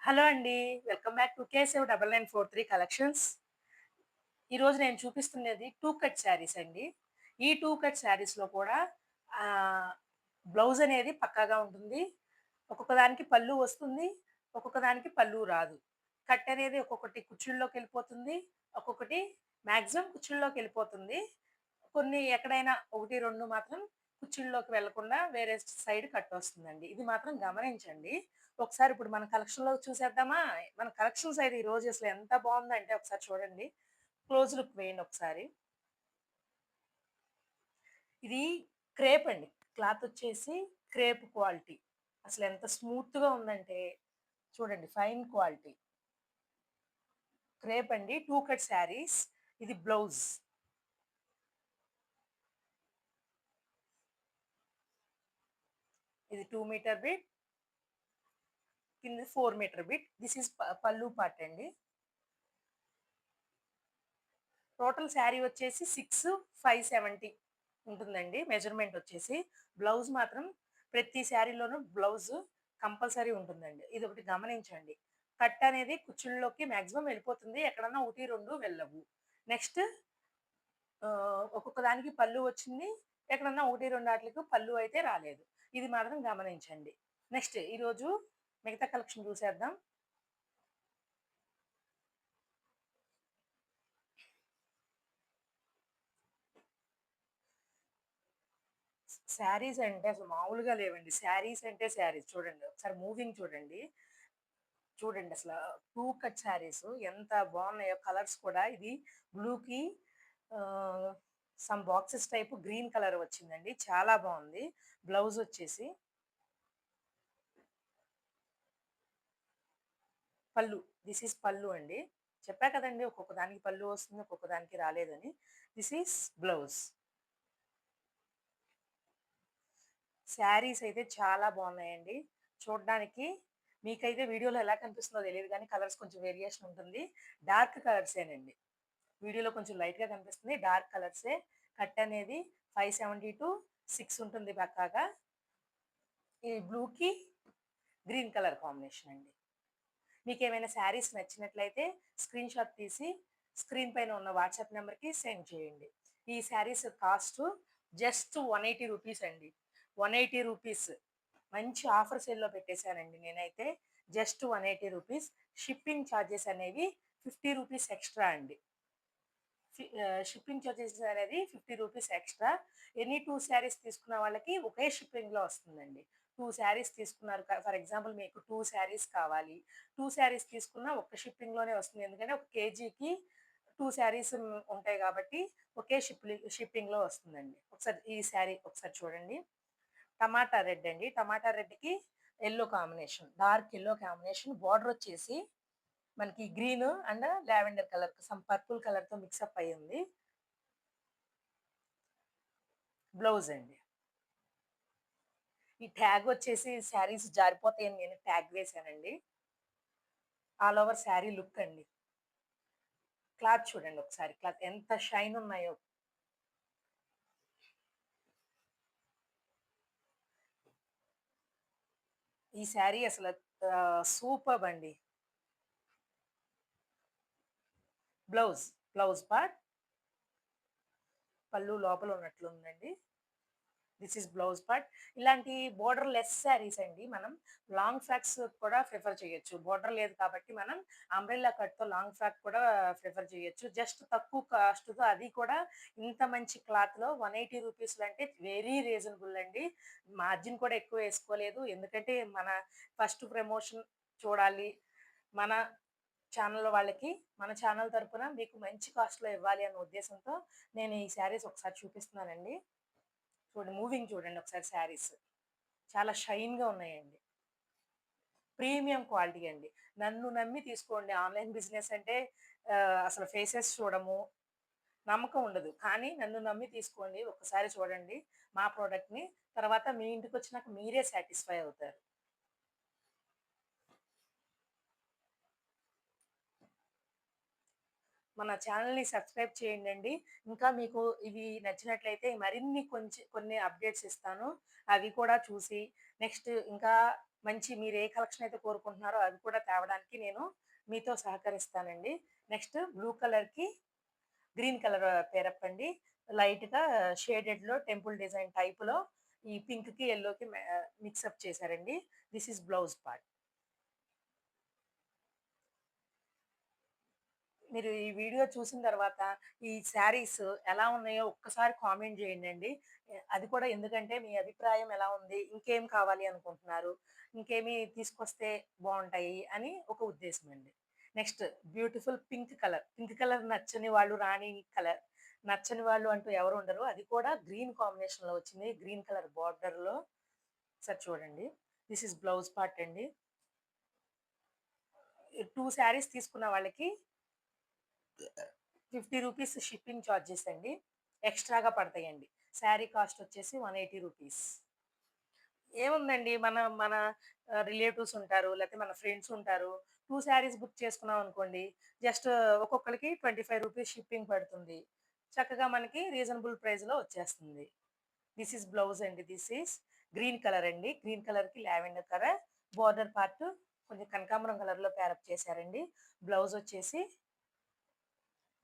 Hello అండి. Welcome back to Keshav 9943 collections. ఈరోజు నేను చూపిస్తున్నది 2 కట్ శారీస్ అండి. ఈ 2 కట్ శారీస్‌లో కూడా ఆహ్, బ్లౌజ్ అనేది పక్కాగా ఉంటుంది. ఒక్కొక్క దానికి పళ్ళు వస్తుంది. ఒక్కొక్క దానికి పళ్ళు రాదు. కట్ అనేది ఒక్కొక్కటి కుచ్చుల్లోకెళ్ళిపోతుంది. ఒక్కొక్కటి మాక్సిమం కుచ్చుల్లోకెళ్ళిపోతుంది. కొన్ని ఎక్కడైనా 1, 2 మాత్రం కుచ్చిళ్ళలోకి వెళ్ళకుండా వేరే సైడ్ కట్టొస్తుందండి. ఇది మాత్రం గమనించండి. ఒకసారి ఇప్పుడు మన కలెక్షన్‌లో చూసేద్దామా? మన కలెక్షన్స్ అయితే ఈరోజు అసలు ఎంత బావుందంటే ఒకసారి చూడండి. క్లోజ్ లుక్ వేయండి ఒకసారి. ఇది క్రేప్ అండి. క్లాత్ వచ్చేసి క్రేప్ క్వాలిటీ. అసలెంత స్మూత్‌గా ఉందంటే చూడండి ఫైన్ క్వాలిటీ. క్రేప్ అండి. 2 కట్ శారీస్. ఇది బ్లౌజ్. ఇది 2 మీటర్ బిట్. కింద 4 మీటర్ బిట్. దిస్ ఈజ్ పల్లు పార్ట్ అండి. టోటల్ శారీ వచ్చేసి 6,570 ఉంటుందండి. మెజర్‌మెంట్ వచ్చేసి. బ్లౌజ్ మాత్రం ప్రతి శారీలోనూ బ్లౌజు కంపల్సరీ ఉంటుందండి. ఇదొకటి గమనించండి. కట్ అనేది కుచ్చుల్లోకి మాక్సిమం వెళ్ళిపోతుంది. ఎక్కడన్నా 1, 2 వెళ్ళవు. నెక్స్ట్ ఒక్కొక్క దానికి పళ్ళు వచ్చింది. ఎక్కడన్నా 1, 2 ఆట్లికి పళ్ళు అయితే రాలేదు. ఇది మాత్రం గమనించండి. నెక్స్ట్ ఈరోజు మిగతా కలెక్షన్ చూసేద్దాం. శారీస్ అంటే అసలు మామూలుగా లేవండి. శారీస్ అంటే శారీస్ చూడండి. ఒకసారి మూవింగ్ చూడండి. చూడండి అసల 2 కట్ శారీస్ ఎంత బావున్నాయో కలర్స్ కూడా ఇది బ్లూకి ఆహ్, some boxes type green colour వచ్చిందండి. చాలా బావుంది. బ్లౌజ్ వచ్చేసి పళ్ళు. దిస్ ఈజ్ పళ్ళు అండి. చెప్పా కదండీ! ఒక్కొక్క దానికి పళ్ళు వస్తుంది. ఒక్కొక్క దానికి రాలేదని. This is blouse. శారీస్ అయితే చాలా బావున్నాయండి. చూడ్డానికి మీకైతే వీడియోలో ఎలా కనిపిస్తుందో తెలీదు గానీ కలర్స్ కొంచెం వేరియేషన్ ఉంటుంది. డార్క్ కలర్సేనండి. వీడియోలో కొంచెం లైట్‌గా కనిపిస్తుంది. డార్క్ కలర్సే. కట్ అనేది 570-6 ఉంటుంది పక్కాగా. ఈ బ్లూకి గ్రీన్ కలర్ కాంబినేషన్ అండి. మీకేమైనా శారీస్ నచ్చినట్లయితే స్క్రీన్‌షాట్ తీసి స్క్రీన్ పైన ఉన్న వాట్సాప్ నంబర్‌కి సెండ్ చేయండి. ఈ శారీస్ కాస్టు జస్ట్ 180 రూపీస్ అండి. 180 రూపీస్. మంచి ఆఫర్ సేల్‌లో పెట్టేసానండి నేనైతే. Just 180 rupees. షిప్పింగ్ చార్జెస్ అనేవి 50 రూపీస్ ఎక్స్‌ట్రా అండి. షిప్పింగ్ చార్జెస్ అనేది 50 రూపీస్ ఎక్స్‌ట్రా. ఎనీ 2 శారీస్ తీసుకున్న వాళ్ళకి ఒకే షిప్పింగ్‌లో వస్తుందండి. 2 శారీస్ తీసుకున్నారు ఫర్ ఎగ్జాంపుల్ మీకు 2 శారీస్ కావాలి. 2 శారీస్ తీసుకున్న ఒక్క షిప్పింగ్‌లోనే వస్తుంది. ఎందుకంటే ఒక కేజీకి 2 శారీస్ ఉంటాయి కాబట్టి ఒకే షిప్పింగ్‌లో వస్తుందండి. ఒకసారి ఈ శారీ ఒకసారి చూడండి. టమాటా రెడ్ అండి. టమాటా రెడ్‌కి yellow combination. Dark yellow combination. Border వచ్చేసి మనకి green and lavender colour some purple కలర్‌తో మిక్సప్ అయ్యింది. బ్లౌజ్ అండి. ఈ ట్యాగ్ వచ్చేసి శారీస్ జారిపోతాయని నేను ట్యాగ్ వేశానండి. ఆల్ ఓవర్ శారీ లుక్ అండి. క్లాత్ చూడండి ఒకసారి. క్లాత్ ఎంత షైన్ ఉన్నాయో. ఈ శారీ అసల సూపర్బ్ అండి. బ్లౌజ్, బ్లౌజ్ పార్ట్ పళ్ళు లోపల ఉన్నట్లుందండి. This is blouse part. ఇలాంటి బోర్డర్ లెస్ శారీస్ అండి మనం లాంగ్ ఫ్రాక్స్ కూడా ప్రిఫర్ చేయొచ్చు. బోర్డర్ లేదు కాబట్టి మనం అంబ్రెల్లా కట్‌తో లాంగ్ ఫ్రాక్ కూడా ప్రిఫర్ చేయొచ్చు. జస్ట్ తక్కువ కాస్ట్‌తో అది కూడా ఇంత మంచి క్లాత్‌లో 180 రూపీస్‌లో అంటే వెరీ రీజనబుల్ అండి. మార్జిన్ కూడా ఎక్కువ ఏసుకోలేదు. ఎందుకంటే మన ఫస్ట్ ప్రమోషన్ చూడాలి. మన ఛానల్ వాళ్ళకి మన ఛానల్ తరపున మీకు మంచి కాస్ట్‌లో ఇవ్వాలి అన్న ఉద్దేశంతో నేను ఈ శారీస్ ఒకసారి చూపిస్తున్నానండి. మూవింగ్ చూడండి ఒకసారి శారీస్. చాలా షైన్‌గా ఉన్నాయండి. ప్రీమియం క్వాలిటీ అండి. నన్ను నమ్మి తీసుకోండి. ఆన్‌లైన్ బిజినెస్ అంటే అసలు ఫేసెస్ చూడము, నమ్మకం ఉండదు. కానీ నన్ను నమ్మి తీసుకోండి. ఒక్కసారి చూడండి మా ప్రొడక్ట్‌ని. తర్వాత మీ ఇంటికొచ్చినాక మీరే సాటిస్ఫై అవుతారు. మన ఛానెల్‌ని సబ్స్క్రైబ్ చేయండండి. ఇంకా మీకు ఇవి నచ్చినట్లయితే మరిన్ని కొన్ని అప్డేట్స్ ఇస్తాను. అవి కూడా చూసి నెక్స్ట్ ఇంకా మంచి మీరు ఏ కలెక్షన్ అయితే కోరుకుంటున్నారో అది కూడా తేవడానికి నేను మీతో సహకరిస్తానండి. నెక్స్ట్ బ్లూ కలర్‌కి గ్రీన్ కలర్ పేరప్ అండి. లైట్‌గా షేడెడ్‌లో టెంపుల్ డిజైన్ టైప్‌లో ఈ పింక్‌కి, యెల్లోకి మిక్సప్ చేశారండి. This is blouse part. మీరు ఈ వీడియో చూసిన తర్వాత ఈ శారీస్ ఎలా ఉన్నాయో ఒక్కసారి కామెంట్ చేయండండి. అది కూడా ఎందుకంటే మీ అభిప్రాయం ఎలా ఉంది? ఇంకేం కావాలి అనుకుంటున్నారు? ఇంకేమి తీసుకొస్తే బావుంటాయి అని ఒక ఉద్దేశం అండి. Next beautiful pink colour. Pink colour నచ్చని వాళ్ళు రాణి కలర్. నచ్చని వాళ్ళు అంటూ ఎవరు ఉండరు. అది కూడా గ్రీన్ కాంబినేషన్‌లో వచ్చింది. గ్రీన్ కలర్ బోర్డర్‌లో ఒకసారి చూడండి. దిస్ ఈస్ బ్లౌజ్ పార్ట్ అండి. 2 శారీస్ తీసుకున్న వాళ్ళకి రూ. 50 షిప్పింగ్ చార్జెస్ అండి. ఎక్స్‌ట్రాగా పడతాయండి. శారీ కాస్ట్ వచ్చేసి రూ. 180. ఏముందండి మన మన రిలేటివ్స్ ఉంటారు. లేతే మన ఫ్రెండ్స్ ఉంటారు. 2 శారీస్ బుక్ చేసుకున్నాం అనుకోండి. జస్ట్ ఒక్కొక్కళ్ళకి రూ. 25 షిప్పింగ్ పడుతుంది. చక్కగా మనకి రీజనబుల్ ప్రైస్‌లో వచ్చేస్తుంది. దిస్ ఈస్ బ్లౌజ్ అండి. దిస్ ఈస్ గ్రీన్ కలర్ అండి. గ్రీన్ కలర్‌కి లావెండర్ కలర్ బోర్డర్ పార్ట్ కొంచెం కనకాంబరం కలర్‌లో పేరప్ చేశారండి. బ్లౌజ్ వచ్చేసి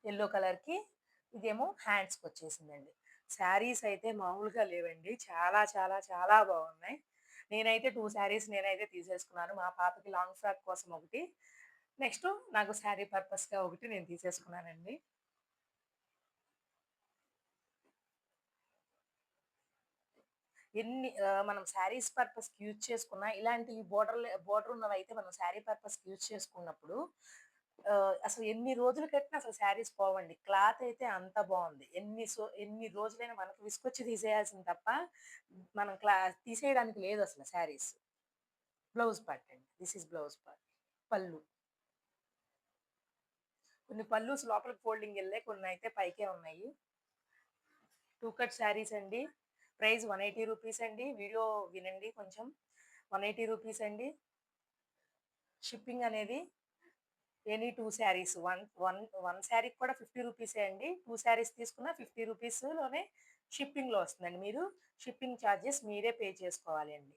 యెల్లో కలర్‌కి ఇదేమో హ్యాండ్స్‌కొచ్చేసిందండి. శారీస్ అయితే మామూలుగా లేవండి. చాలా చాలా చాలా బాగున్నాయి. నేనైతే 2 శారీస్ నేనైతే తీసేసుకున్నాను. మా పాపకి లాంగ్ ఫ్రాక్ కోసం ఒకటి. నెక్స్ట్ నాకు శారీ పర్పస్‌గా ఒకటి నేను తీసేసుకున్నానండి. మనం శారీస్ పర్పస్‌కి యూజ్ చేసుకున్న ఇలాంటి బోర్డర్ ఉన్నవైతే మనం శారీ పర్పస్‌కి యూజ్ చేసుకున్నప్పుడు అసలు ఎన్ని రోజులు కట్టినా అసలు శారీస్ పోవండి. క్లాత్ అయితే అంత బావుంది. ఎన్ని రోజులైనా మనకు విసుకొచ్చి తీసేయాల్సింది తప్ప మనం తీసేయడానికి లేదసల శారీస్. బ్లౌజ్ పార్ట్ అండి. This is blouse part. పళ్ళు. కొన్ని పల్లూస్ లోపలికి ఫోల్డింగ్ ఎళ్ళాయి. కొన్నయితే పైకే ఉన్నాయి. 2 కట్ శారీస్ అండి. ప్రైస్ రూ. 180 అండి. వీడియో వినండి కొంచెం. రూ. 180 అండి. షిప్పింగ్ అనేది ఎనీ 2 శారీస్ వన్ శారీకి కూడా రూ. 50 అండి. 2 శారీస్ తీసుకున్న రూ. 50 లోనే షిప్పింగ్‌లో వస్తుందండి. మీరు షిప్పింగ్ చార్జెస్ మీరే పే చేసుకోవాలి అండి.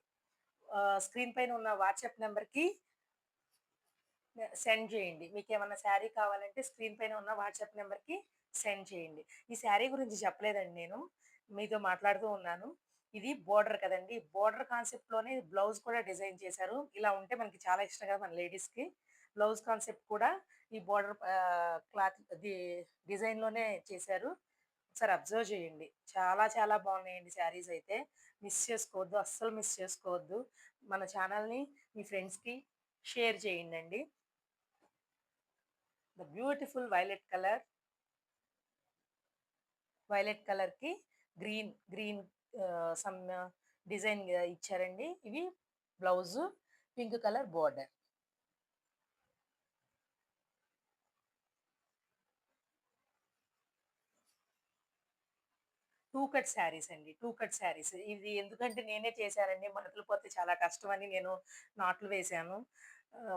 స్క్రీన్ పైన ఉన్న వాట్సాప్ నంబర్‌కి సెండ్ చేయండి. మీకేమన్నా శారీ కావాలంటే స్క్రీన్ పైన ఉన్న వాట్సాప్ నంబర్‌కి సెండ్ చేయండి. ఈ శారీ గురించి చెప్పలేదండి నేను. మీతో మాట్లాడుతూ ఉన్నాను. ఇది బోర్డర్ కదండీ! బోర్డర్ కాన్సెప్ట్‌లోనే బ్లౌజ్ కూడా డిజైన్ చేశారు. ఇలా ఉంటే మనకి చాలా ఇష్టం కదా! మన లేడీస్‌కి. బ్లౌజ్ కాన్సెప్ట్ కూడా ఈ బోర్డర్ క్లాత్ డిజైన్‌లోనే చేశారు. ఒకసారి అబ్జర్వ్ చేయండి. చాలా చాలా బాగున్నాయండి శారీస్ అయితే. మిస్ చేసుకోవద్దు. అస్సలు మిస్ చేసుకోవద్దు. మన ఛానల్‌ని మీ ఫ్రెండ్స్‌కి షేర్ చేయండండి. ద బ్యూటిఫుల్ వైలెట్ కలర్‌కి గ్రీన్ సమ్ డిజైన్ ఇచ్చారండి. ఇవి blouse pink colour border. 2 cut saris అండి. 2 కట్ శారీస్. ఇది ఎందుకంటే నేనే చేశానండి. మడతలు పోతే చాలా కష్టమని నేను నాట్లు వేశాను.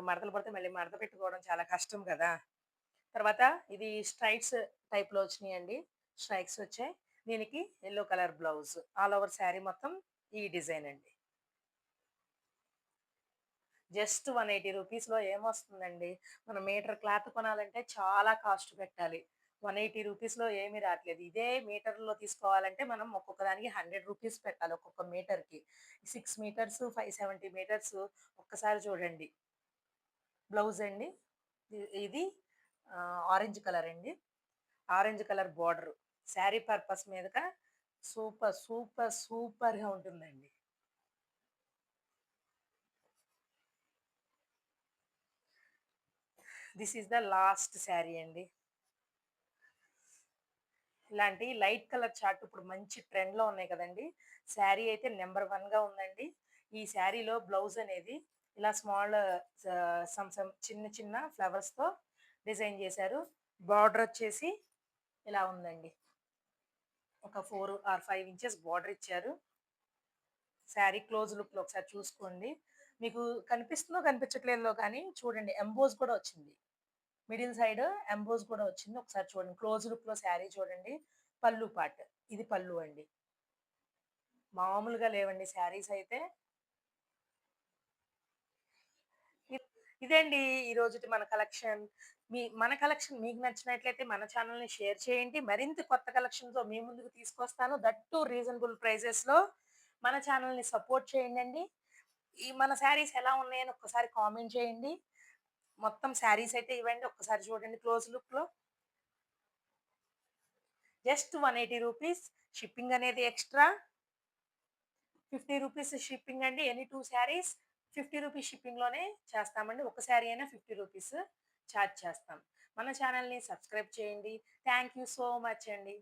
మడతలు పడితే మళ్ళీ మడత పెట్టుకోవడం చాలా కష్టం కదా! తర్వాత ఇది స్ట్రైప్స్ టైప్‌లో వచ్చినియండి. స్ట్రైప్స్ వచ్చాయి. దీనికి yellow colour blouse. All over sari మొత్తం ఈ డిజైన్ అండి. జస్ట్ రూ. 180లో ఏమొస్తుందండి? మనం మీటర్ క్లాత్ కొనాలంటే చాలా కాస్ట్ పెట్టాలి. రూ. 180లో ఏమీ రాట్లేదు. ఇదే మీటర్‌లో తీసుకోవాలంటే మనం ఒక్కొక్క దానికి రూ. 100 పెట్టాలి ఒక్కొక్క మీటర్‌కి. 6 మీటర్స్, 570 మీటర్స్ ఒక్కసారి చూడండి. బ్లౌజ్ అండి. ఇది ఆరెంజ్ కలర్ అండి. Orange colour border. Sari purpose మీదక సూపర్‌గా ఉంటుందండి. This is the last sari అండి. ఇలాంటి లైట్ కలర్ చార్ట్ ఇప్పుడు మంచి ట్రెండ్‌లో ఉన్నాయి కదండీ! శారీ అయితే నంబర్ 1గా ఉందండి. ఈ శారీలో బ్లౌజ్ అనేది ఇలా స్మాల్ సమ్ చిన్న చిన్న ఫ్లవర్స్‌తో డిజైన్ చేశారు. బార్డర్ వచ్చేసి ఇలా ఉందండి. ఒక 4 ఆర్ 5 ఇంచెస్ బార్డర్ ఇచ్చారు. శారీ క్లోజ్ లుక్‌లో ఒకసారి చూసుకోండి. మీకు కనిపిస్తుందో కనిపించట్లేదో కానీ చూడండి ఎంబోస్ కూడా వచ్చింది. మిడిల్ సైడ్ ఎంబోస్ కూడా వచ్చింది. ఒకసారి చూడండి. క్లోజ్ లుక్‌లో శారీ చూడండి. పల్లు పార్ట్. ఇది పల్లు అండి. మామూలుగా లేవండి శారీస్ అయితే. ఇదండి ఈ రోజుటి మన కలెక్షన్. మన కలెక్షన్ మీకు నచ్చినట్లయితే మన ఛానెల్‌ని షేర్ చేయండి. మరింత కొత్త కలెక్షన్‌తో మీ ముందుకు తీసుకొస్తాను. దట్ టూ రీజనబుల్ ప్రైజెస్‌లో. మన ఛానెల్‌ని సపోర్ట్ చేయండండి. మన శారీస్ ఎలా ఉన్నాయని ఒక్కసారి కామెంట్ చేయండి. మొత్తం శారీస్ అయితే ఇవండి. ఒక్కసారి చూడండి క్లోజ్ లుక్‌లో. Just 180 rupees. షిప్పింగ్ అనేది ఎక్స్‌ట్రా. 50 రూపీస్ షిప్పింగ్ అండి. ఎనీ 2 శారీస్ 50 రూపీస్ షిప్పింగ్‌లోనే చేస్తామండి. ఒక శారీ అయినా 50 రూపీస్ చార్జ్ చేస్తాం. మన ఛానెల్‌ని సబ్స్క్రైబ్ చేయండి. థాంక్ యూ సో మచ్ అండి.